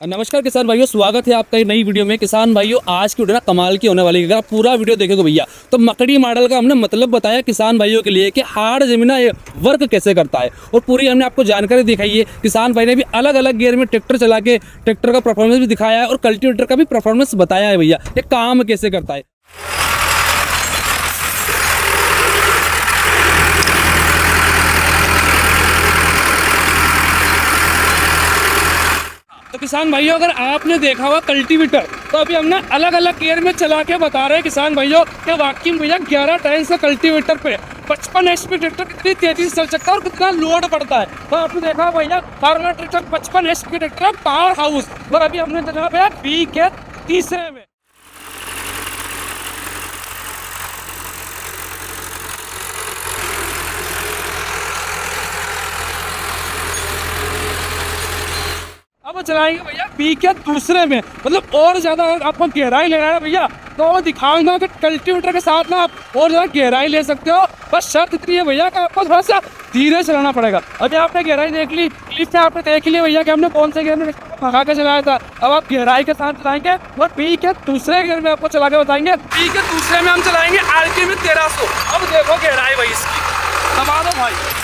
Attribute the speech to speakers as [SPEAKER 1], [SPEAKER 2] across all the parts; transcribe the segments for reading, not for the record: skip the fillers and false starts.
[SPEAKER 1] नमस्कार किसान भाइयों, स्वागत है आपका एक नई वीडियो में। किसान भाइयों, आज की वीडियो ना कमाल की होने वाली है। अगर आप पूरा वीडियो देखोगे भैया तो मकड़ी मॉडल का हमने मतलब बताया किसान भाइयों के लिए कि हार्ड जमीन ये वर्क कैसे करता है, और पूरी हमने आपको जानकारी दिखाई है। किसान भाई ने भी अलग अलग गियर में ट्रैक्टर चला के ट्रैक्टर का परफॉर्मेंस भी दिखाया है और कल्टीवेटर का भी परफॉर्मेंस बताया है भैया ये काम कैसे करता है। तो किसान भाइयों, अगर आपने देखा हुआ कल्टीवेटर, तो अभी हमने अलग अलग गियर में चला के बता रहे हैं किसान भाइयों कि वाकई में भैया 11 टाइम से कल्टीवेटर पे 55 HP ट्रैक्टर कितनी तेजी से चल सकता है और कितना लोड पड़ता है। तो आपने देखा भैया farmer tractor 55 HP tractor power house, और अभी हमने देखा भैया बी के तीसरे में। अब चलाएंगे भैया बी के दूसरे में, मतलब और ज्यादा आपको गहराई लेना है भैया तो दिखाऊंगा कि कल्टीवेटर के साथ ना आप और ज्यादा गहराई ले सकते हो। बस शर्त इतनी है भैया कि आपको थोड़ा सा धीरे चलाना पड़ेगा। अभी आपने गहराई देख ली, क्लिप में आपने देख लिया भैया कि हमने कौन से गियर में भगा के चलाया था। अब आप गहराई के साथ चलाएंगे और बी के दूसरे गियर में आपको चला के बताएंगे। बी के दूसरे में हम चलाएंगे RPM में 1300। अब देखो गहराई भाई इसकी, दबा दो भाई।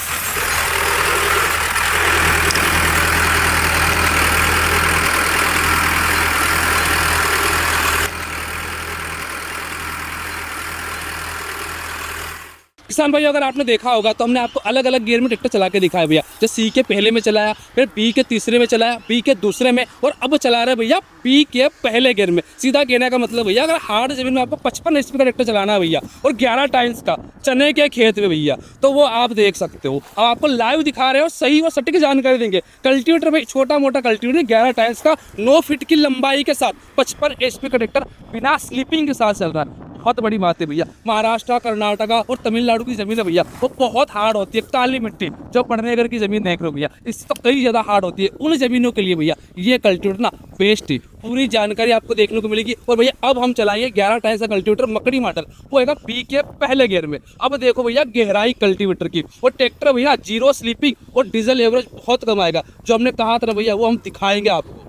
[SPEAKER 1] किसान भाई, अगर आपने देखा होगा तो हमने आपको अलग अलग गियर में ट्रैक्टर चला के दिखाया भैया। जैसे C के पहले में चलाया, फिर B के तीसरे में चलाया, B के दूसरे में, और अब चला रहे भैया B के पहले गियर में। सीधा कहने का मतलब भैया, अगर हार्ड जमीन में आपको 55 HP का ट्रैक्टर चलाना है भैया और 11 टाइम्स का चने के खेत में भैया, तो वो आप देख सकते हो। अब आपको लाइव दिखा रहे हो, सही और सटीक जानकारी देंगे। कल्टीवेटर भाई छोटा मोटा कल्टीवेटर 11 टाइम्स का 9 फीट की लंबाई के साथ 55 HP का ट्रैक्टर बिना स्लीपिंग के साथ चल रहा है। बहुत बड़ी बात है भैया। महाराष्ट्र, कर्नाटका और तमिलनाडु की जमीन है भैया, वो बहुत हार्ड होती है। काली मिट्टी जो पढ़ने घर की जमीन देख रहे हो भैया, इससे तो कई ज्यादा हार्ड होती है। उन जमीनों के लिए भैया ये कल्टीवेटर ना बेस्ट है। पूरी जानकारी आपको देखने को मिलेगी। और भैया अब हम चलाएंगे 11 टाइम्स का कल्टीवेटर मकड़ी मॉडल, वो है बी के पहले गियर में। अब देखो भैया गहराई कल्टीवेटर की, और ट्रैक्टर भैया 0 स्लीपिंग और डीजल एवरेज बहुत कम आएगा। जो हमने कहा था ना भैया, वो हम दिखाएंगे आपको।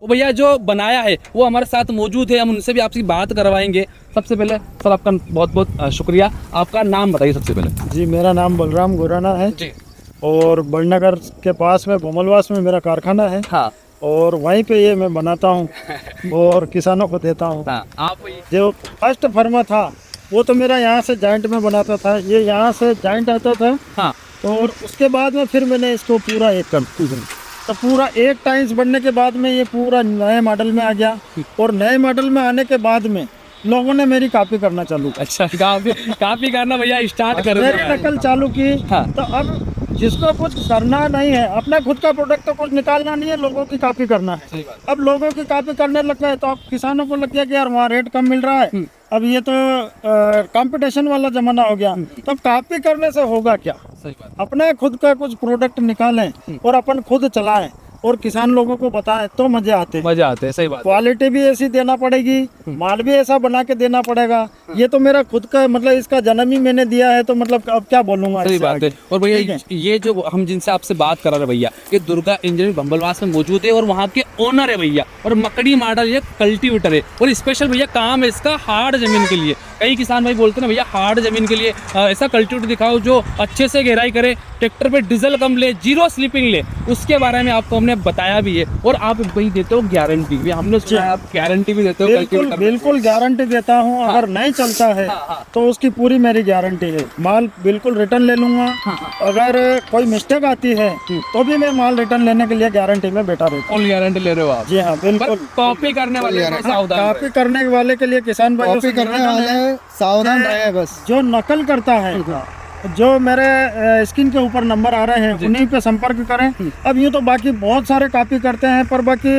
[SPEAKER 1] वो भैया जो बनाया है वो हमारे साथ मौजूद है, हम उनसे भी आपसे बात करवाएंगे। सबसे पहले सर आपका बहुत बहुत शुक्रिया। आपका नाम बताइए सबसे पहले।
[SPEAKER 2] जी, मेरा नाम बलराम गुराना है
[SPEAKER 1] जी।
[SPEAKER 2] और बड़नगर के पास में बोमलवास में मेरा कारखाना है।
[SPEAKER 1] हाँ।
[SPEAKER 2] और वहीं पे ये मैं बनाता हूँ और किसानों को देता हूँ।
[SPEAKER 1] हाँ। आप
[SPEAKER 2] जो फर्स्ट फर्मा था वो तो मेरा यहाँ से जॉइंट में बनाता था, ये यहाँ से जॉइंट आता था।
[SPEAKER 1] हाँ।
[SPEAKER 2] और उसके बाद में फिर मैंने इसको पूरा एक कर, तो पूरा 1 टाइम्स बनने के बाद में ये पूरा नए मॉडल में आ गया। और नए मॉडल में आने के बाद में लोगों ने मेरी कॉपी करना चालू की।
[SPEAKER 1] अच्छा, काफी करना भैया स्टार्ट कर
[SPEAKER 2] मेरी नकल चालू की।
[SPEAKER 1] हाँ।
[SPEAKER 2] तो अब जिसको कुछ करना नहीं है, अपना खुद का प्रोडक्ट तो कुछ निकालना नहीं है, लोगों की कॉपी करना है।
[SPEAKER 1] सही बात।
[SPEAKER 2] अब लोगों की कॉपी करने लग गए तो अब किसानों को लग गया कि यार वहाँ रेट कम मिल रहा है, अब ये तो कंपटीशन वाला जमाना हो गया। तो अब कॉपी करने से होगा क्या?
[SPEAKER 1] सही बात।
[SPEAKER 2] अपने खुद का कुछ प्रोडक्ट निकालें और अपन खुद चलाएं और किसान लोगों को बताएं तो मजे आते
[SPEAKER 1] हैं। सही बात।
[SPEAKER 2] क्वालिटी भी ऐसी देना पड़ेगी, माल भी ऐसा बना के देना पड़ेगा। ये तो मेरा खुद का मतलब इसका जन्म ही मैंने दिया है, तो मतलब अब क्या बोलूंगा।
[SPEAKER 1] सही बात है। और भैया ये जो हम जिनसे आपसे बात करा रहे भैया, ये दुर्गा इंजीनियरिंग बम्बलवास में मौजूद है और वहाँ के ओनर है भैया। और मकड़ी मॉडल ये कल्टीवेटर है और स्पेशल भैया काम है इसका हार्ड जमीन के लिए। कई किसान भाई बोलते हैं ना भैया हार्ड जमीन के लिए ऐसा कल्टीवेटर दिखाओ जो अच्छे से गहराई करे, ट्रैक्टर पे डीजल कम ले, जीरो स्लिपिंग ले, उसके बारे में आपको हमने बताया भी है। और आप भाई देते हो गारंटी भी, हमने सुना है आप गारंटी भी देते हो कल्टीवेटर।
[SPEAKER 2] बिल्कुल गारंटी देता हूँ। अगर नहीं चलता है तो उसकी पूरी मेरी गारंटी है। माल बिल्कुल रिटर्न ले लूंगा। अगर कोई मिस्टेक आती है तो भी मैं माल रिटर्न लेने के लिए गारंटी में बैठा रहता हूँ।
[SPEAKER 1] फुल गारंटी ले रहे हो आप?
[SPEAKER 2] जी हाँ बिल्कुल।
[SPEAKER 1] कॉपी करने वाले सावधान रहे।
[SPEAKER 2] कॉपी करने वाले के लिए किसान भाई
[SPEAKER 3] कॉपी करने वाले सावधान रहे बस।
[SPEAKER 2] जो नकल करता है, जो मेरे स्क्रीन के ऊपर नंबर आ रहे हैं उन्हीं पे संपर्क करें। अब यूँ तो बाकी बहुत सारे कॉपी करते हैं, पर बाकी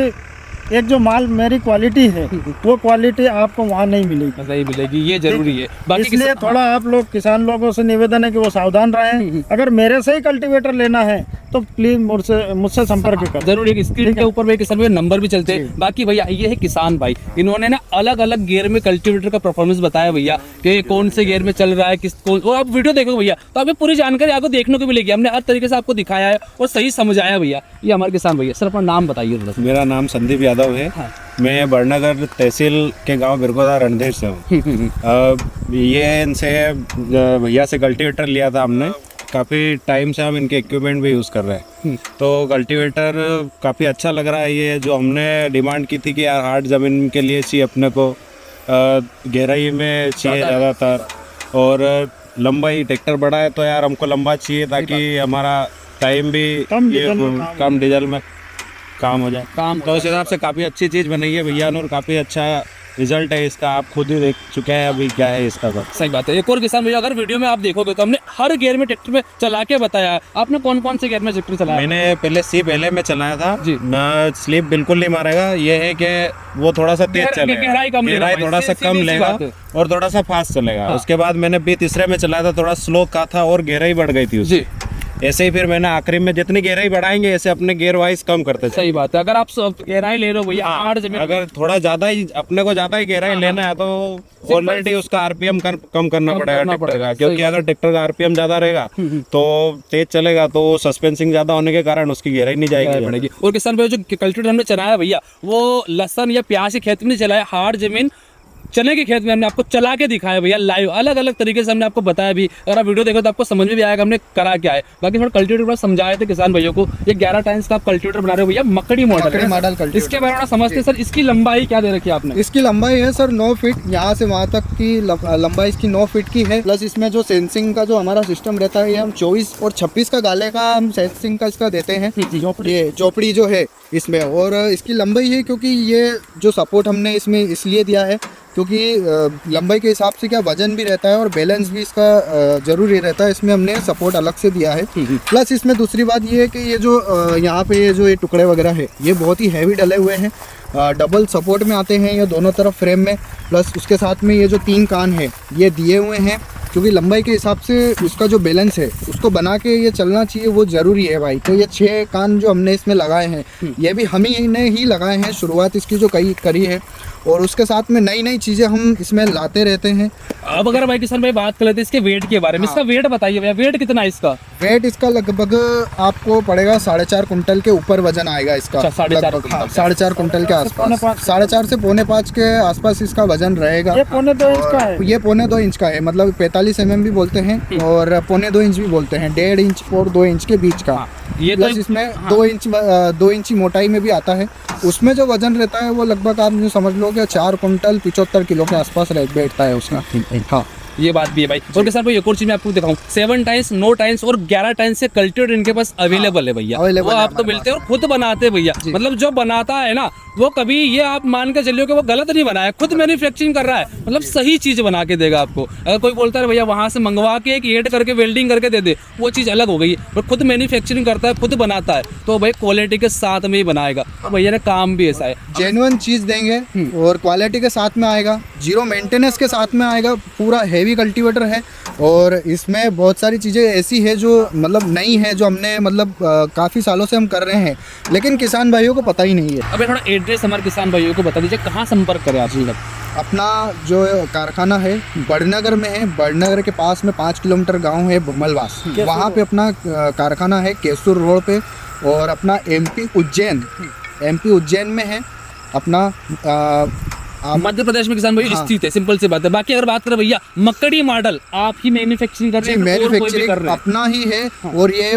[SPEAKER 2] एक जो माल मेरी क्वालिटी है वो क्वालिटी आपको वहाँ नहीं मिलेगी।
[SPEAKER 1] सही मिलेगी, ये जरूरी है। बाकी
[SPEAKER 2] इसलिए थोड़ा आप लोग किसान लोगों से निवेदन है कि वो सावधान रहें। अगर मेरे से ही कल्टीवेटर लेना है तो प्लीज मुझसे संपर्क करें।
[SPEAKER 1] जरूर एक स्क्रीन के ऊपर किसान भाई नंबर भी चलते हैं। बाकी भैया ये है किसान भाई, इन्होंने ना अलग अलग गियर में कल्टीवेटर का परफॉर्मेंस बताया भैया कि कौन से गियर में चल रहा है, किस कौन। और आप वीडियो देखोगे भैया तो आपको पूरी जानकारी आपको देखने को मिलेगी। हमने हर तरीके से आपको दिखाया है और सही समझाया भैया। ये हमारे किसान भैया। सर अपना नाम बताइए थोड़ा सा।
[SPEAKER 4] मेरा नाम संदीप यादव है। मैं बड़नगर तहसील के गांव बिरकोदा रणधीर से हूँ। ये इनसे भैया से कल्टीवेटर लिया था हमने। काफ़ी टाइम से हम इनके इक्विपमेंट भी यूज़ कर रहे हैं। तो कल्टीवेटर काफ़ी अच्छा लग रहा है। ये जो हमने डिमांड की थी कि यार हार्ड ज़मीन के लिए चाहिए अपने को, गहराई में चाहिए ज़्यादातर, और लंबाई ट्रैक्टर बड़ा है तो यार हमको लंबा चाहिए ताकि हमारा टाइम भी कम डीजल में काम हो जाए। तो उस हिसाब से काफ़ी अच्छी चीज़ बनाई है भैया ने और काफ़ी अच्छा रिजल्ट है इसका। आप खुद ही देख चुके हैं अभी क्या है इसका।
[SPEAKER 1] सही बात है। एक और किसान भैया, अगर वीडियो में आप देखोगे तो हमने हर गियर में ट्रैक्टर में चला के बताया है। आपने कौन कौन से गियर में ट्रैक्टर चलाया?
[SPEAKER 4] मैंने पहले में चलाया था
[SPEAKER 1] जी।
[SPEAKER 4] ना, स्लिप बिल्कुल नहीं मारेगा। ये है कि वो थोड़ा सा तेज चलेगा, गहराई थोड़ा सा कम लेगा और थोड़ा सा फास्ट चलेगा। उसके बाद मैंने भी तीसरे में चलाया था, थोड़ा स्लो का था और गहराई बढ़ गई थी उसकी। ऐसे ही फिर मैंने आखिरी में जितनी गहराई बढ़ाएंगे ऐसे अपने गियर वाइज कम करते।
[SPEAKER 1] सही बात है। अगर आप गहराई ले रहे हो भैया हार्ड जमीन,
[SPEAKER 4] अगर थोड़ा ज्यादा ही अपने को ज्यादा ही गहराई लेना है तो ऑलरेडी उसका आरपीएम कम करना पड़ेगा ट्रैक्टर का, क्योंकि अगर ट्रैक्टर का आरपीएम ज्यादा रहेगा तो तेज चलेगा तो सस्पेंसिंग ज्यादा होने के कारण उसकी गहराई नहीं जाएगी।
[SPEAKER 1] और किसान भाई जो कल्टीवेटर हमने चलाया भैया वो लहसन या प्याज के खेत में नहीं चलाया, हार्ड जमीन चने के खेत में हमने आपको चला के दिखाया भैया लाइव। अलग अलग तरीके से हमने आपको बताया भी। अगर आप वीडियो देखो तो आपको समझ में भी आएगा हमने करा क्या है। बाकी थोड़ा कल्टीवेटर समझाए थे किसान भाइयों को। ये 11 टाइम्स का आप कल्टीवेटर बना रहे हो भैया, मकड़ी मॉडल
[SPEAKER 3] कल्टीवेटर।
[SPEAKER 1] इसके बारे में समझते हैं सर। इसकी लंबाई क्या दे रखी है आपने?
[SPEAKER 3] इसकी लंबाई है सर 9 फीट, यहाँ से वहाँ तक की लंबाई इसकी 9 फीट की है। प्लस इसमें जो सेंसिंग का जो हमारा सिस्टम रहता है ये हम 24 और 26 का गाले का हम सेंसिंग का इसका देते हैं। ये चौपड़ी जो है इसमें, और इसकी लंबाई है क्योंकि ये जो सपोर्ट हमने इसमें इसलिए दिया है क्योंकि लंबाई के हिसाब से क्या वजन भी रहता है और बैलेंस भी इसका ज़रूरी रहता है। इसमें हमने सपोर्ट अलग से दिया है। प्लस इसमें दूसरी बात ये है कि ये जो यहाँ पे ये जो ये टुकड़े वगैरह है ये बहुत ही हैवी डले हुए हैं। डबल सपोर्ट में आते हैं ये दोनों तरफ फ्रेम में। प्लस उसके साथ में ये जो 3 कान है ये दिए हुए हैं क्योंकि लंबाई के हिसाब से उसका जो बैलेंस है उसको बना के ये चलना चाहिए, वो ज़रूरी है भाई। तो ये 6 कान जो हमने इसमें लगाए हैं ये भी हम ही ने ही लगाए हैं। शुरुआत इसकी जो करी है और उसके साथ में नई नई चीज़ें हम इसमें लाते रहते हैं।
[SPEAKER 1] अब अगर भाई किसान भाई बात कर लेते हैं इसके वेट के बारे में। इसका वेट बताइए भैया, वेट कितना है इसका?
[SPEAKER 3] वेट इसका लगभग आपको पड़ेगा 4.5 कुंटल के ऊपर वजन आएगा इसका। 4.5 कुंटल के आसपास, 4.5 से 4.5 के आसपास इसका वजन रहेगा।
[SPEAKER 2] ये 1.25 इंच का है।
[SPEAKER 3] ये 1.25 इंच का है, मतलब 45 mm भी बोलते हैं और 1.25 इंच भी बोलते हैं। 1.5 इंच और 2 इंच के बीच का।
[SPEAKER 1] ये
[SPEAKER 3] प्लस इसमें 2 इंच मोटाई में भी आता है। उसमें जो वजन रहता है वो लगभग आप जो समझ लो कि 4 कुंटल 75 किलो के आसपास बैठता है उसका। हाँ
[SPEAKER 1] ये बात भी है भाई। और किसान भाई एक और चीज मैं आपको दिखाऊं, 7 टाइम्स 9 टाइम्स और 11 टाइम्स से कल्टीवेटर इनके पास अवेलेबल है भैया। वो आपको मिलते हैं और खुद बनाते हैं भैया। मतलब जो बनाता है ना वो कभी ये आप मान के चलिए कि वो गलत नहीं बनाया, खुद मैन्युफैक्चरिंग कर रहा है। मतलब सही चीज बना के देगा आपको। अगर कोई बोलता है भैया वहां से मंगवा के एक एड करके वेल्डिंग करके दे दे, वो चीज अलग हो गई है। और खुद मैन्युफैक्चरिंग करता है, खुद बनाता है, तो भाई क्वालिटी के साथ में ही बनाएगा। तो भैया ने काम भी ऐसा है,
[SPEAKER 3] जेन्युइन चीज देंगे और क्वालिटी के साथ में आएगा, जीरो मेंटेनेंस के साथ में आएगा। पूरा हैवी कल्टीवेटर है और इसमें बहुत सारी चीज़ें ऐसी है जो मतलब नई है, जो हमने मतलब काफ़ी सालों से हम कर रहे हैं लेकिन किसान भाइयों को पता ही नहीं है।
[SPEAKER 1] अब थोड़ा एड्रेस हमारे किसान भाइयों को बता दीजिए, कहाँ संपर्क करें आप लोग?
[SPEAKER 3] अपना जो कारखाना है बड़नगर में है। बड़नगर के पास में 5 किलोमीटर गांव है भुमलवास, वहाँ पे अपना कारखाना है केसुर रोड पे। और अपना एमपी उज्जैन में है अपना
[SPEAKER 1] मध्य प्रदेश में किसान भाई स्थित है, सिंपल सी बात है। बाकी अगर बात करें भैया मकड़ी मॉडल आप ही मैन्युफैक्चरिंग कर रहे हैं, और कोई भी कर
[SPEAKER 3] मैन्युफैक्चरिंग
[SPEAKER 1] रहे हैं?
[SPEAKER 3] अपना ही है और ये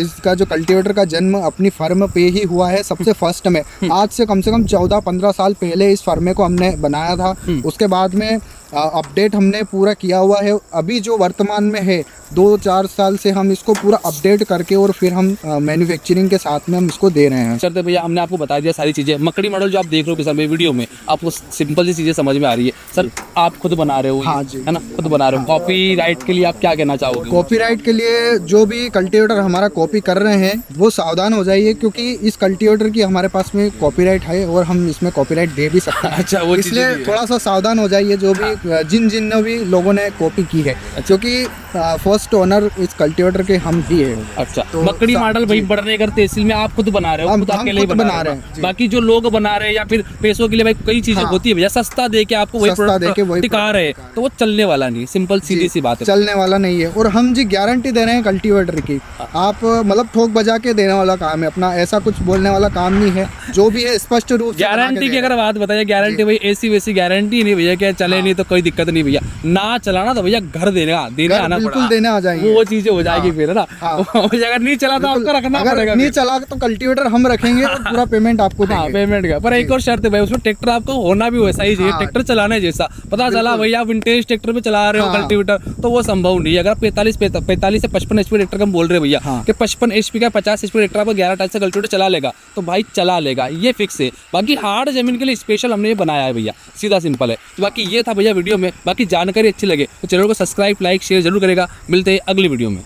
[SPEAKER 3] इसका जो कल्टीवेटर का जन्म अपनी फर्म पे ही हुआ है सबसे फर्स्ट में। आज से कम 14-15 साल पहले इस फर्मे को हमने बनाया था। उसके बाद में अपडेट हमने पूरा किया हुआ है। अभी जो वर्तमान में है 2-4 साल से हम इसको पूरा अपडेट करके और फिर हम मैन्युफैक्चरिंग के साथ में हम इसको दे रहे हैं।
[SPEAKER 1] चलते भैया हमने आपको बता दिया सारी चीजें। मकड़ी मॉडल जो आप देख रहे हो किसान भाई वीडियो में, आपको सिंपल सी चीजें समझ में आ रही है। सर आप खुद बना रहे हो ये,
[SPEAKER 3] हाँ जी।
[SPEAKER 1] है ना, खुद बना रहे हो। कॉपीराइट के लिए आप क्या कहना चाहोगे?
[SPEAKER 3] कॉपीराइट के लिए जो भी कल्टीवेटर हमारा कॉपी कर रहे हैं वो सावधान हो जाइए, क्योंकि इस कल्टीवेटर की हमारे पास में कॉपीराइट है और हम इसमें कॉपीराइट दे भी सकते हैं।
[SPEAKER 1] अच्छा, वो चीज़ें
[SPEAKER 3] इसलिए
[SPEAKER 1] भी है।
[SPEAKER 3] थोड़ा सा सावधान हो जाइए जो भी जिन भी लोगों ने कॉपी की है, क्योंकि फर्स्ट ओनर इस कल्टीवेटर के हम ही है।
[SPEAKER 1] अच्छा,
[SPEAKER 3] तो
[SPEAKER 1] मकड़ी मॉडल भाई
[SPEAKER 3] जी।
[SPEAKER 1] बढ़ने तहसील में आप खुद बना रहे हो,
[SPEAKER 3] हम
[SPEAKER 1] खुद अकेले ही
[SPEAKER 3] खुद
[SPEAKER 1] बना
[SPEAKER 3] बना
[SPEAKER 1] रहे
[SPEAKER 3] रहे हैं,
[SPEAKER 1] हो।
[SPEAKER 3] जी।
[SPEAKER 1] बाकी जो लोग बना रहे हैं या फिर पैसों के लिए भाई कई चीजें
[SPEAKER 3] हाँ।
[SPEAKER 1] होती है भैया, सस्ता दे के आपको वही
[SPEAKER 3] सस्ता दे के वही
[SPEAKER 1] टिका रहे, तो वो चलने वाला नहीं। सिंपल सीधी सी बात है।
[SPEAKER 3] चलने वाला नहीं है। और हम जी गारंटी दे रहे हैं कल्टीवेटर की। आप मतलब ठोक बजा के देने वाला काम है अपना, ऐसा कुछ बोलने वाला काम नहीं है। जो भी है स्पष्ट रूप से बना के
[SPEAKER 1] गारंटी की
[SPEAKER 3] दे
[SPEAKER 1] अगर बात बताइए, गारंटी भाई ऐसी वैसी गारंटी नहीं भैया कि चले नहीं तो कोई दिक्कत नहीं भैया। ना चलाना तो भैया घर देने
[SPEAKER 3] घर
[SPEAKER 1] आना
[SPEAKER 3] बिल्कुल
[SPEAKER 1] पड़ा,
[SPEAKER 3] देने आ जाएंगे।
[SPEAKER 1] वो चीजें हो जाएगी फिर, है ना।
[SPEAKER 3] हाँ।
[SPEAKER 1] अगर नहीं चला तो आपको रखना
[SPEAKER 3] अगर
[SPEAKER 1] पड़ेगा
[SPEAKER 3] नहीं
[SPEAKER 1] फिर।
[SPEAKER 3] चला तो कल्टीवेटर हम रखेंगे और पूरा पेमेंट आपको
[SPEAKER 1] हाँ,
[SPEAKER 3] देंगे।
[SPEAKER 1] पेमेंट का। पर एक और शर्त है भाई, उसमें ट्रैक्टर आपको होना भी वैसा ही चाहिए,
[SPEAKER 3] हाँ।
[SPEAKER 1] ट्रैक्टर चलाने जैसा। पता चला भैया विंटेज ट्रैक्टर पे चला रहे हो
[SPEAKER 3] हाँ।
[SPEAKER 1] कल्टीवेटर, तो वो संभव नहीं है। अगर 45 से 55 HP ट्रैक्टर हम बोल रहे हैं भैया
[SPEAKER 3] हाँ।
[SPEAKER 1] कि 55 HP का 50 HP ट्रैक्टर आपको 11 टन से कल्टीवेटर चला लेगा, तो भाई चला लेगा, ये फिक्स है। बाकी हार्ड जमीन के लिए स्पेशल हमने ये बनाया है भैया, सीधा सिंपल है। तो बाकी ये था भैया वीडियो में। बाकी जानकारी अच्छी लगे तो चैनल को सब्सक्राइब, लाइक, शेयर जरूर करेगा। मिलते हैं अगली वीडियो में।